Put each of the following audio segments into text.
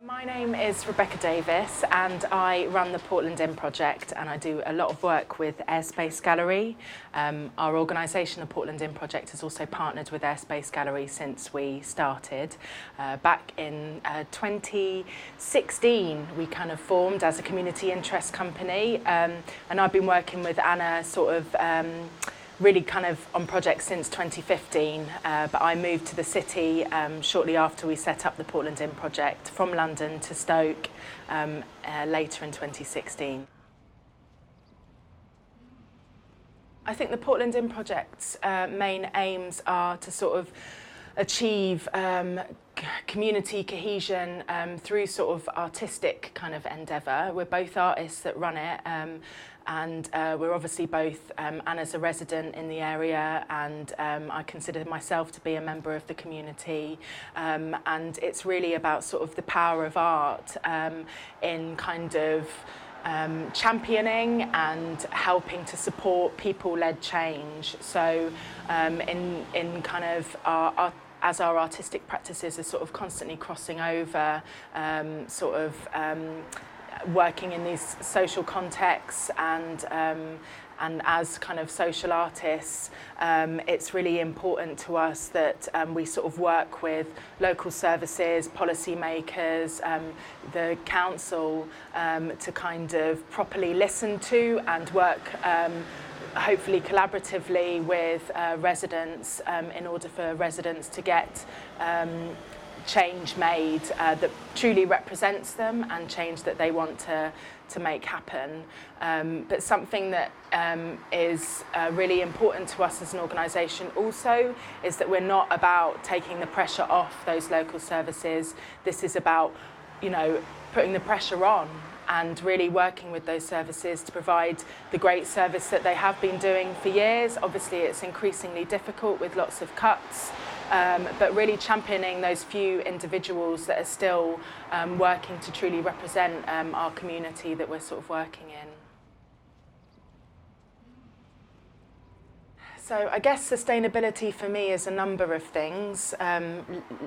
My name is Rebecca Davies and I run the Portland In Project, and I do a lot of work with Airspace Gallery. Our organisation, the Portland In Project, has also partnered with Airspace Gallery since we started. Back in 2016 we kind of formed as a community interest company, and I've been working with Anna really kind of on projects since 2015, but I moved to the city shortly after we set up the Portland In Project from London to Stoke later in 2016. I think the Portland In Project's main aims are to sort of achieve community cohesion through sort of artistic kind of endeavour. We're both artists that run it, and we're obviously both, Anna's a resident in the area, and I consider myself to be a member of the community, and it's really about sort of the power of art in kind of championing and helping to support people-led change. So in kind of as our artistic practices are sort of constantly crossing over, working in these social contexts, and as kind of social artists, it's really important to us that we sort of work with local services, policymakers, the council, to kind of properly listen to and work hopefully collaboratively with residents in order for residents to get change made that truly represents them and change that they want to make happen. But something that is really important to us as an organisation also is that we're not about taking the pressure off those local services. This is about, putting the pressure on and really working with those services to provide the great service that they have been doing for years. Obviously, it's increasingly difficult with lots of cuts, but really championing those few individuals that are still working to truly represent our community that we're sort of working in. So I guess sustainability for me is a number of things.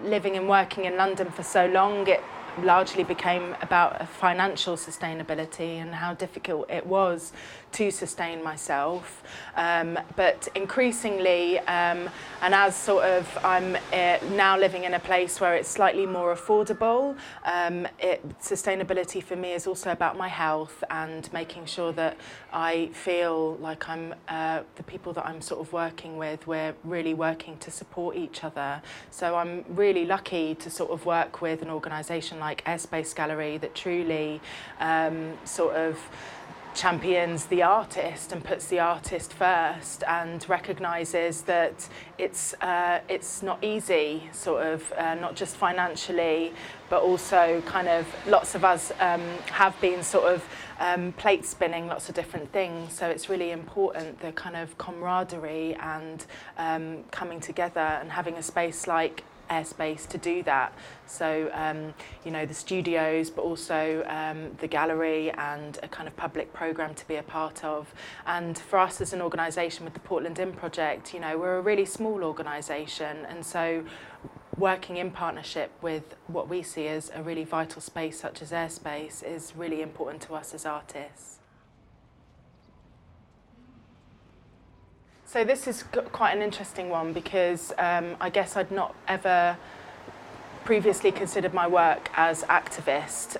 Living and working in London for so long, it largely became about financial sustainability and how difficult it was to sustain myself. But increasingly, and as sort of I'm now living in a place where it's slightly more affordable, sustainability for me is also about my health and making sure that I feel like I'm the people that I'm sort of working with, we're really working to support each other. So I'm really lucky to sort of work with an organisation like Airspace Gallery that truly sort of champions the artist and puts the artist first and recognises that it's not easy, sort of not just financially, but also kind of lots of us have been sort of plate spinning lots of different things. So it's really important, the kind of camaraderie and coming together and having a space like Airspace to do that. So the studios, but also the gallery, and a kind of public programme to be a part of. And for us as an organisation with the Portland In Project, we're a really small organisation, and so working in partnership with what we see as a really vital space such as Airspace is really important to us as artists. So this is quite an interesting one because I guess I'd not ever previously considered my work as activist.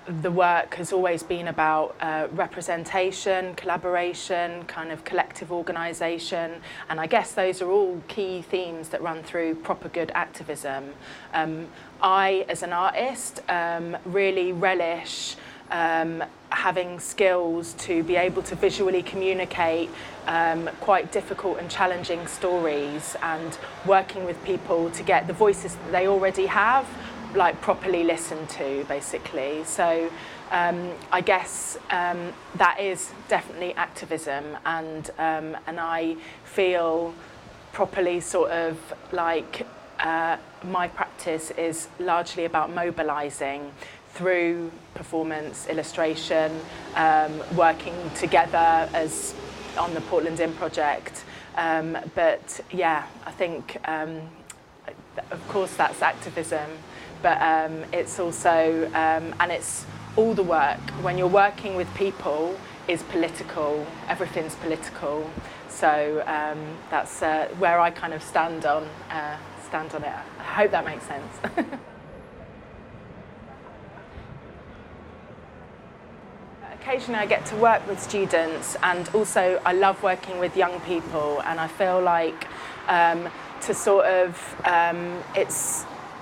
The work has always been about representation, collaboration, kind of collective organisation, and I guess those are all key themes that run through proper good activism. I, as an artist, really relish having skills to be able to visually communicate quite difficult and challenging stories, and working with people to get the voices that they already have properly listened to, basically. So I guess that is definitely activism, and I feel properly sort of my practice is largely about mobilising through performance, illustration, working together as on the Portland In Project. But yeah, I think of course that's activism, but it's also, and it's all the work. When you're working with people is political, everything's political. So that's where I kind of stand on it. I hope that makes sense. Occasionally I get to work with students, and also I love working with young people, and I feel like to sort of,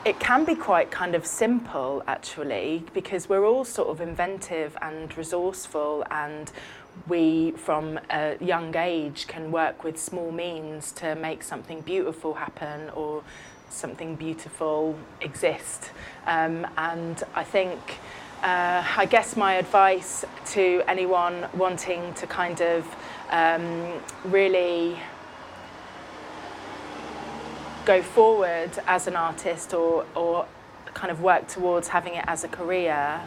it can be quite kind of simple actually, because we're all sort of inventive and resourceful, and we from a young age can work with small means to make something beautiful happen or something beautiful exist. And I think I guess my advice to anyone wanting to kind of really go forward as an artist or kind of work towards having it as a career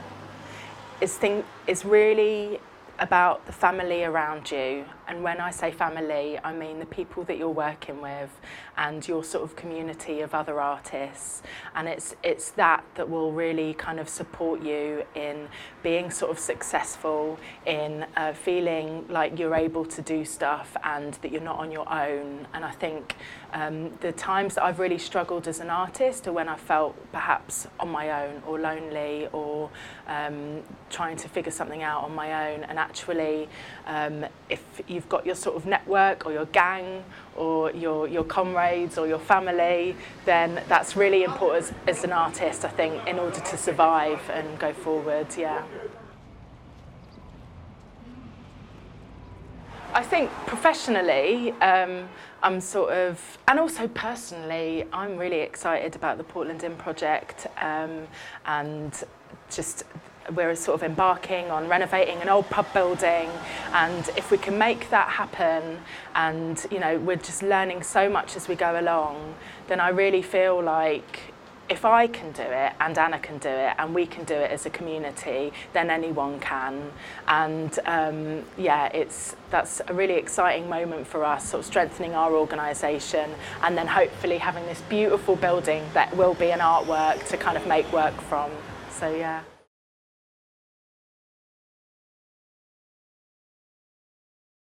is really about the family around you. And when I say family, I mean the people that you're working with and your sort of community of other artists. And it's that will really kind of support you in being sort of successful, in feeling like you're able to do stuff and that you're not on your own. And I think the times that I've really struggled as an artist are when I felt perhaps on my own or lonely or trying to figure something out on my own. And actually, if you've got your sort of network or your gang or your comrades or your family, then that's really important as an artist, I think, in order to survive and go forward, yeah. I think professionally, I'm sort of, and also personally, I'm really excited about the Portland In project, and just we're sort of embarking on renovating an old pub building, and if we can make that happen, and you know we're just learning so much as we go along, then I really feel like if I can do it and Anna can do it and we can do it as a community, then anyone can. And yeah, that's a really exciting moment for us, sort of strengthening our organisation and then hopefully having this beautiful building that will be an artwork to kind of make work from. So yeah.